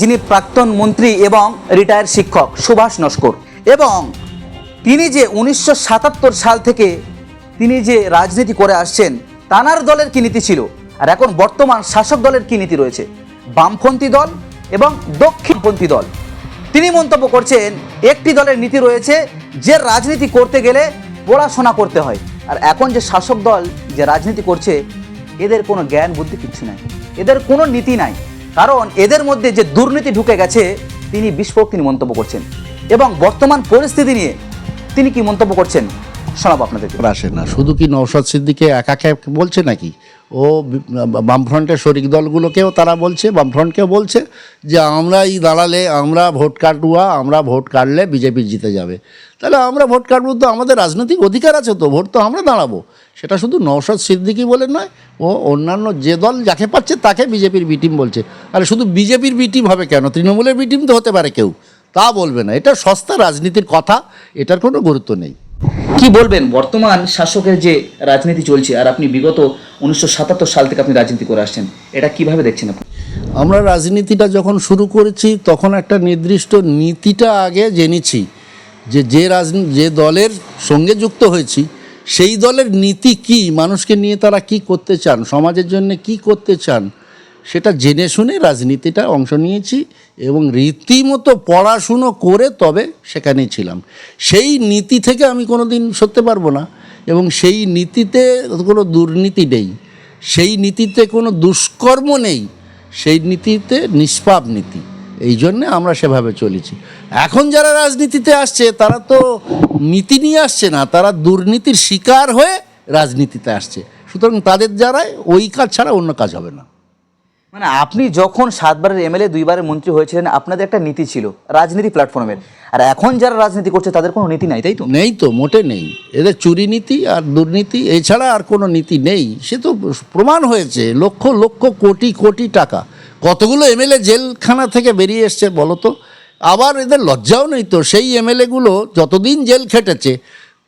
যিনি প্রাক্তন মন্ত্রী এবং রিটায়ার্ড শিক্ষক সুভাষ নস্কর, এবং তিনি যে 1977 সাল থেকে তিনি যে রাজনীতি করে আসছেন, তানার দলের কি নীতি ছিল আর এখন বর্তমান শাসক দলের কি নীতি রয়েছে, বামপন্থী দল এবং দক্ষিণপন্থী দল। তিনি মন্তব্য করছেন একটি দলের নীতি রয়েছে যে রাজনীতি করতে গেলে পড়াশোনা করতে হয়, আর এখন যে শাসক দল যে রাজনীতি করছে এদের কোনো জ্ঞান বুদ্ধি কিচ্ছু নাই, এদের কোনো নীতি নাই, কারণ এদের মধ্যে যে দুর্নীতি ঢুকে গেছে তিনি বিস্ফোরক তিনি মন্তব্য করছেন। এবং বর্তমান পরিস্থিতি নিয়ে তিনি কি মন্তব্য করছেন শোনাবো আপনাদেরকে। আসে না শুধু কি নওশাদ সিদ্দিকী একাকে বলছে নাকি, ও বামফ্রন্টের শরিক দলগুলোকেও তারা বলছে, বামফ্রন্টকেও বলছে যে আমরাই দাঁড়ালে, আমরা ভোট কাটুয়া, আমরা ভোট কাটলে বিজেপি জিতে যাবে। তাহলে আমরা ভোট কাটবো তো, আমাদের রাজনৈতিক অধিকার আছে তো, ভোট তো আমরা দাঁড়াবো। সেটা শুধু নওশাদ সিদ্দিকী বলে নয়, ও অন্যান্য যে দল যাকে পাচ্ছে তাকে বিজেপির বি টিম বলছে। আর শুধু বিজেপির বি টিম হবে কেন, তৃণমূলের বি টিম তো হতে পারে কেউ, তা বলবে না। এটা সস্তা রাজনীতির কথা, এটার কোনো গুরুত্ব নেই। কি বলবেন বর্তমান শাসকের যে রাজনীতি চলছে, আর আপনি বিগত 1977 সাল থেকে আপনি রাজনীতি করে আসছেন, এটা কিভাবে দেখছেন আপনি? আমরা রাজনীতিটা যখন শুরু করেছি তখন একটা নির্দিষ্ট নীতিটা আগে জেনেছি, যে দলের সঙ্গে যুক্ত হয়েছি সেই দলের নীতি কি, মানুষকে নিয়ে তারা কি করতে চান, সমাজের জন্য কি করতে চান, সেটা জেনে শুনে রাজনীতিটা অংশ নিয়েছি এবং রীতিমতো পড়াশুনো করে তবে সেখানেই ছিলাম। সেই নীতি থেকে আমি কোনো দিন সরতে পারবো না, এবং সেই নীতিতে কোনো দুর্নীতি নেই, সেই নীতিতে কোনো দুষ্কর্ম নেই, সেই নীতিতে নিষ্পাপ নীতি। এই জন্যে আমরা সেভাবে চলেছি। এখন যারা রাজনীতিতে আসছে তারা তো নীতি নিয়ে আসছে না, তারা দুর্নীতির শিকার হয়ে রাজনীতিতে আসছে। সুতরাং তাদের দ্বারাই ওই কাজ ছাড়া অন্য কাজ হবে না। মানে আপনি যখন 7 বারের এমএলএ 2 বারের মন্ত্রী হয়েছিলেন, আপনাদের একটা নীতি ছিল রাজনীতি প্ল্যাটফর্মের, আর এখন যারা রাজনীতি করছে তাদের কোনো নীতি নাই, তাই তো? নেই তো, মোটে নেই। এদের চুরি নীতি আর দুর্নীতি, এছাড়া আর কোনো নীতি নেই। সে তো প্রমাণ হয়েছে, লক্ষ লক্ষ কোটি কোটি টাকা। কতগুলো এমএলএ জেলখানা থেকে বেরিয়ে এসছে বলো তো। আবার এদের লজ্জাও নেই তো, সেই এমএলএগুলো যতদিন জেল খেটেছে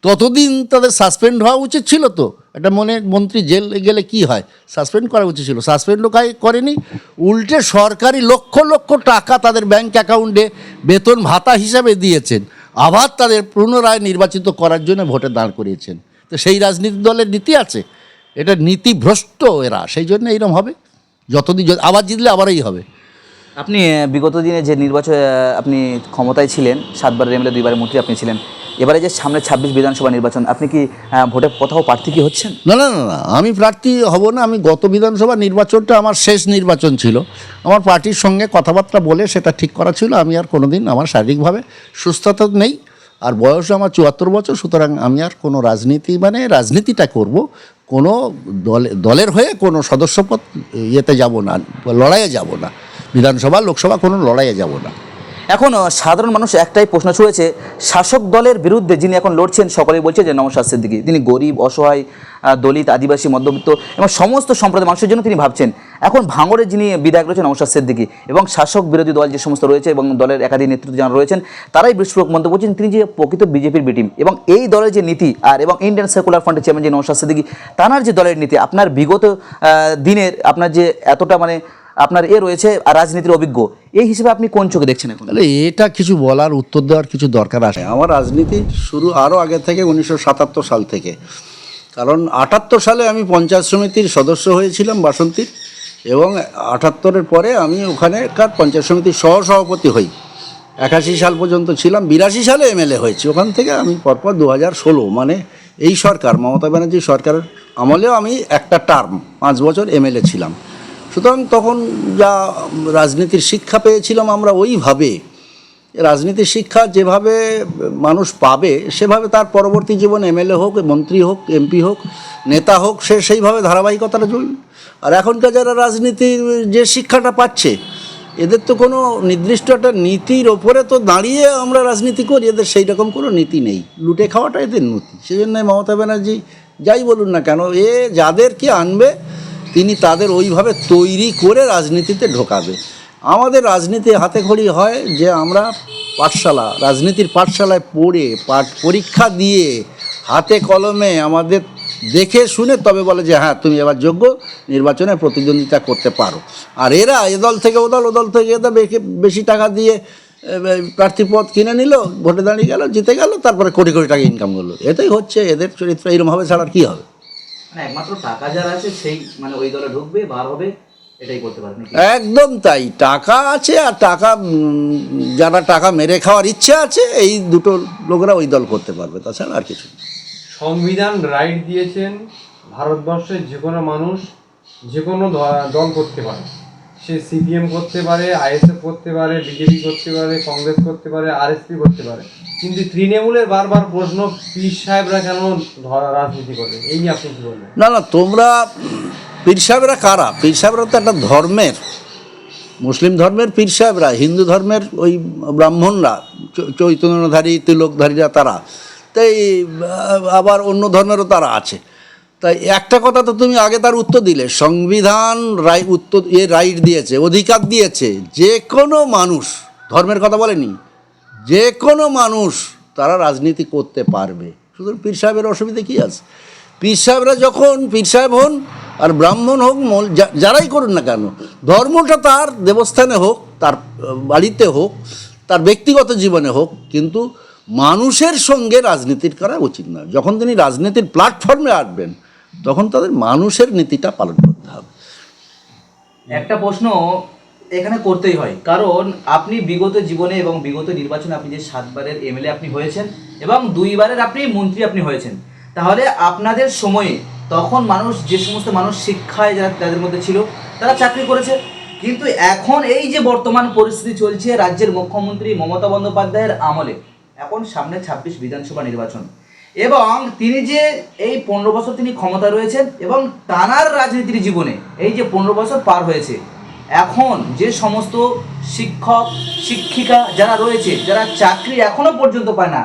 ততদিন তাদের সাসপেন্ড হওয়া উচিত ছিল তো। একটা মন্ত্রী জেল গেলে কি হয়, সাসপেন্ড করা উচিত ছিল, সাসপেন্ডও করেনি, উল্টে সরকারি লক্ষ লক্ষ টাকা তাদের ব্যাংক অ্যাকাউন্টে বেতন ভাতা হিসাবে দিয়েছেন, আবার তাদের পুনরায় নির্বাচিত করার জন্য ভোটে দাঁড় করিয়েছেন। তো সেই রাজনীতি দলের নীতি আছে, এটা নীতিভ্রষ্ট এরা, সেই জন্য এইরকম হবে। যতদিন আবার জিতলে আবারই হবে। আপনি বিগত দিনে যে নির্বাচন আপনি ক্ষমতায় ছিলেন, 7 বারের এমএলএ 2 বারের মন্ত্রী আপনি ছিলেন, এবারে যে সামনে 26 বিধানসভা নির্বাচন, আপনি কি ভোটে কোথাও প্রার্থী কি হচ্ছেন? না না না না, আমি প্রার্থী হব না। আমি গত বিধানসভা নির্বাচনটা আমার শেষ নির্বাচন ছিল, আমার পার্টির সঙ্গে কথাবার্তা বলে সেটা ঠিক করা ছিল। আমি আর কোনো দিন, আমার শারীরিকভাবে সুস্থতা নেই, আর বয়স আমার 74 বছর, সুতরাং আমি আর কোনো রাজনীতিটা করব কোনো দলের হয়ে কোনো সদস্যপদ ইয়েতে যাব না, লড়াইয়ে যাব না, বিধানসভা লোকসভা কোনো লড়াইয়ে যাব না। এখন সাধারণ মানুষ একটাই প্রশ্ন ছুঁড়েছে, শাসক দলের বিরুদ্ধে যিনি এখন লড়ছেন সকলেই বলছে যে নওশাদ সিদ্দিকী, তিনি গরিব, অসহায়, দলিত, আদিবাসী, মধ্যবিত্ত এবং সমস্ত সম্প্রদায়ের মানুষের জন্য তিনি ভাবছেন। এখন ভাঙড়ের যিনি বিধায়ক রয়েছেন নওশাদ সিদ্দিকী, এবং শাসক বিরোধী দল যে সমস্ত রয়েছে এবং দলের একাধিক নেতৃত্ব যারা রয়েছেন তারাই বিস্ফোরক মন্তব্য করছেন তিনি যে প্রকৃত বিজেপির বিটিম, এবং এই দলের যে নীতি আর এবং ইন্ডিয়ান সেকুলার ফ্রন্টের চেয়ারম্যান যে নওশাদ সিদ্দিকী, তাঁর যে দলের নীতি, আপনার বিগত দিনের আপনার যে এতটা আপনার রয়েছে রাজনীতির অভিজ্ঞ, এই হিসেবে আপনি কোন চোখে দেখছেন এখন? তাহলে এটা কিছু বলার, উত্তর দেওয়ার কিছু দরকার আসে। আমার রাজনীতি শুরু আরও আগে থেকে, 1977 সাল থেকে। কারণ 78 সালে আমি পঞ্চায়েত সমিতির সদস্য হয়েছিলাম বাসন্তীর, এবং 78-এর পরে আমি ওখানেকার পঞ্চায়েত সমিতির সহসভাপতি হই। 81 সাল পর্যন্ত ছিলাম, 82 সালে এমএলএ হয়েছি। ওখান থেকে আমি পরপর 2016, মানে এই সরকার, মমতা ব্যানার্জি সরকারের আমলেও আমি একটা টার্ম 5 বছর এমএলএ ছিলাম। সুতরাং তখন যা রাজনীতির শিক্ষা পেয়েছিলাম আমরা, ওইভাবে রাজনীতির শিক্ষা যেভাবে মানুষ পাবে সেভাবে তার পরবর্তী জীবন এমএলএ হোক, মন্ত্রী হোক, এমপি হোক, নেতা হোক, সে সেইভাবে ধারাবাহিকতাটা চলবে। আর এখনকার যারা রাজনীতির যে শিক্ষাটা পাচ্ছে, এদের তো কোনো নির্দিষ্ট একটা নীতির ওপরে তো দাঁড়িয়ে আমরা রাজনীতি করি, এদের সেই রকম কোনো নীতি নেই, লুটে খাওয়াটা এদের নীতি। সেই জন্য মমতা ব্যানার্জি যাই বলুন না কেন, যাদেরকে আনবে তিনি তাদের ওইভাবে তৈরি করে রাজনীতিতে ঢোকাবে। আমাদের রাজনীতি হাতেখড়ি হয় যে আমরা রাজনীতির পাঠশালায় পড়ে, পরীক্ষা দিয়ে, হাতে কলমে আমাদের দেখে শুনে তবে বলে যে হ্যাঁ তুমি এবার যোগ্য, নির্বাচনে প্রতিদ্বন্দ্বিতা করতে পারো। আর এরা এ দল থেকে ও দল, ও দল থেকে এদের বেশি টাকা দিয়ে প্রার্থী পদ কিনে নিল, ভোটে দাঁড়িয়ে গেল, জিতে গেল, তারপরে কোটি কোটি টাকা ইনকাম করলো। এটাই হচ্ছে এদের চরিত্র, এরকম হবে ছাড়া আর কী হবে? মানে একমাত্র টাকা যারা আছে সেই মানে ওই দলে ঢুকবে, বার হবে, এটাই করতে পারে নাকি? একদম তাই, টাকা আছে আর টাকা যারা টাকা মেরে খাওয়ার ইচ্ছে আছে এই দুটো লোকেরা ওই দল করতে পারবে, তাছাড়া আর কিছু না। সংবিধান রাইট দিয়েছেন ভারতবর্ষের যে কোনো মানুষ যে কোনো দল করতে পারে, সে সিপিএম করতে পারে, আইএসএফ করতে পারে, বিজেপি করতে পারে, কংগ্রেস করতে পারে, আরএসপি করতে পারে, কিন্তু তৃণমূলের বারবার প্রশ্ন পীর সাহেবরা কেন রাজনীতি করে, এই নিয়ে আপনি কী বলবেন? না না, তোমরা পীর সাহেবরা কারা? পীর সাহেবরা তো একটা ধর্মের, মুসলিম ধর্মের পীর সাহেবরা, হিন্দু ধর্মের ওই ব্রাহ্মণরা, চৈতন্যধারী তিলকধারীরা তারা, তাই আবার অন্য ধর্মেরও তারা আছে। তাই একটা কথা তো তুমি আগে তার উত্তর দিলে, সংবিধান রাইট দিয়েছে, অধিকার দিয়েছে যে কোনো মানুষ, ধর্মের কথা বলেনি, যে কোনো মানুষ তারা রাজনীতি করতে পারবে। শুধু পীর সাহেবের অসুবিধা কী আছে? পীর সাহেবরা যখন পীর সাহেব হন আর ব্রাহ্মণ হোক, যারাই করুন না কেন, ধর্মটা তার দেবস্থানে হোক, তার বাড়িতে হোক, তার ব্যক্তিগত জীবনে হোক, কিন্তু মানুষের সঙ্গে রাজনীতির করা উচিত নয়। যখন তিনি রাজনীতির প্ল্যাটফর্মে আসবেন তখন তাদের মানুষের নীতিটা পালন করতে হবে। একটা প্রশ্ন এখানে করতেই হয়, কারণ আপনি বিগত জীবনে এবং বিগত নির্বাচনে আপনি যে 7 বারের এমএলএ আপনি হয়েছেন এবং 2 বারের আপনি মন্ত্রী আপনি হয়েছেন, তাহলে আপনাদের সময়ে তখন মানুষ, যে সমস্ত মানুষ শিক্ষায় যারা তাদের মধ্যে ছিল তারা চাকরি করেছে, কিন্তু এখন এই যে বর্তমান পরিস্থিতি চলছে রাজ্যের মুখ্যমন্ত্রী মমতা বন্দ্যোপাধ্যায়ের আমলে, এখন সামনে 26 বিধানসভা নির্বাচন এবং তিনি যে এই 15 বছর তিনি ক্ষমতা রয়েছেন এবং টানার রাজনীতির জীবনে এই যে 15 বছর পার হয়েছে, এখন যে সমস্ত শিক্ষক শিক্ষিকা যারা রয়েছে, যারা চাকরি এখনো পর্যন্ত পায় না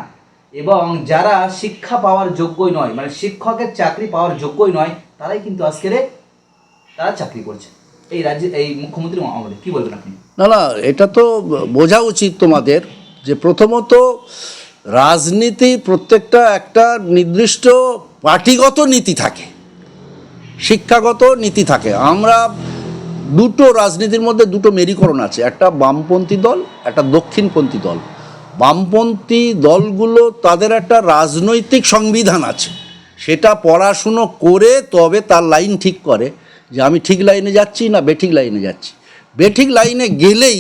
এবং যারা শিক্ষা পাওয়ার যোগ্যই নয়, মানে শিক্ষকের চাকরি পাওয়ার যোগ্যই নয়, তারাই কিন্তু আজকের তারা চাকরি করছে এই রাজ্যে, এই মুখ্যমন্ত্রী আমলে। কি বলবেন আপনি? না না, এটা তো বোঝা উচিত তোমাদের যে প্রথমত রাজনীতির প্রত্যেকটা একটা নির্দিষ্ট পার্টিগত নীতি থাকে, শিক্ষাগত নীতি থাকে। আমরা দুটো রাজনীতির মধ্যে দুটো মেরুকরণ আছে, একটা বামপন্থী দল, একটা দক্ষিণপন্থী দল। বামপন্থী দলগুলো তাদের একটা রাজনৈতিক সংবিধান আছে, সেটা পড়াশুনো করে তবে তার লাইন ঠিক করে যে আমি ঠিক লাইনে যাচ্ছি না বেঠিক লাইনে যাচ্ছি। বেঠিক লাইনে গেলেই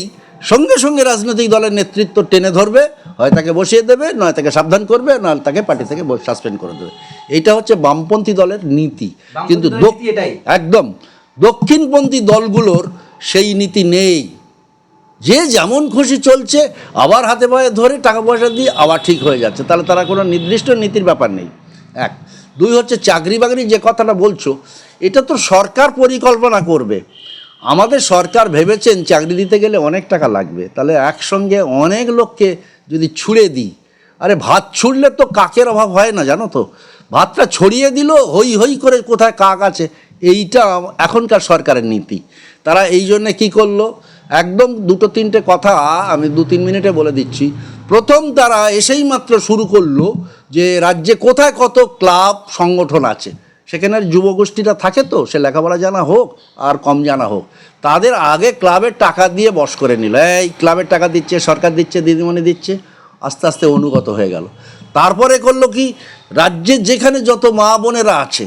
সঙ্গে সঙ্গে রাজনৈতিক দলের নেতৃত্ব টেনে ধরবে, হয় তাকে বসিয়ে দেবে, নয় তাকে সাবধান করবে, নয় তাকে পার্টি থেকে সাসপেন্ড করে দেবে। এইটা হচ্ছে বামপন্থী দলের নীতি। কিন্তু একদম দক্ষিণপন্থী দলগুলোর সেই নীতি নেই, যে যেমন খুশি চলছে, আবার হাতে পায়ে ধরে টাকা পয়সা দিয়ে আবার ঠিক হয়ে যাচ্ছে। তাহলে তারা কোনো নির্দিষ্ট নীতির ব্যাপার নেই। 1, 2 হচ্ছে চাকরি বাকরি যে কথাটা বলছো, এটা তো সরকার পরিকল্পনা করবে। আমাদের সরকার ভেবেছেন চাকরি দিতে গেলে অনেক টাকা লাগবে, তাহলে একসঙ্গে অনেক লোককে যদি ছুঁড়ে দিই, আরে ভাত ছুঁড়লে তো কাকের অভাব হয় না, জানো তো। ভাতটা ছড়িয়ে দিল, হই হই করে কোথায় কাক আছে, এইটা এখনকার সরকারের নীতি। তারা এই জন্যে কী করলো, একদম 2-3টে কথা আমি 2-3 মিনিটে বলে দিচ্ছি। প্রথম তারা এসেই মাত্র শুরু করলো যে রাজ্যে কোথায় কত ক্লাব সংগঠন আছে, সেখানে যুবগোষ্ঠীরা থাকে, তো সে লেখাপড়া জানা হোক আর কম জানা হোক, তাদের আগে ক্লাবের টাকা দিয়ে বশ করে নিল। এই ক্লাবের টাকা দিচ্ছে, সরকার দিচ্ছে, দিদিমণি দিচ্ছে, আস্তে আস্তে অনুগত হয়ে গেল। তারপরে করলো কি, রাজ্যের যেখানে যত মা বোনেরা আছে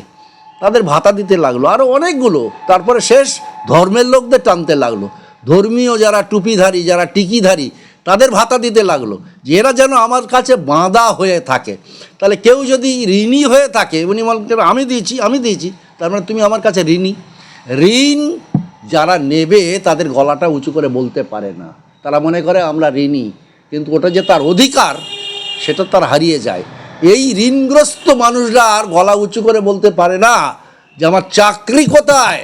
তাদের ভাতা দিতে লাগলো, আরও অনেকগুলো। তারপরে শেষ ধর্মের লোকদের টানতে লাগলো, ধর্মীয় যারা টুপিধারী, যারা টিকিধারী, তাদের ভাতা দিতে লাগলো, যে এরা যেন আমার কাছে বাঁধা হয়ে থাকে। তাহলে কেউ যদি ঋণী হয়ে থাকে, উনি বলেন আমি দিয়েছি, তার মানে তুমি আমার কাছে ঋণী। ঋণ যারা নেবে তাদের গলাটা উঁচু করে বলতে পারে না, তারা মনে করে আমরা ঋণী, কিন্তু ওটা যে তার অধিকার সেটা তার হারিয়ে যায়। এই ঋণগ্রস্ত মানুষরা আর গলা উঁচু করে বলতে পারে না যে আমার চাকরি কোথায়,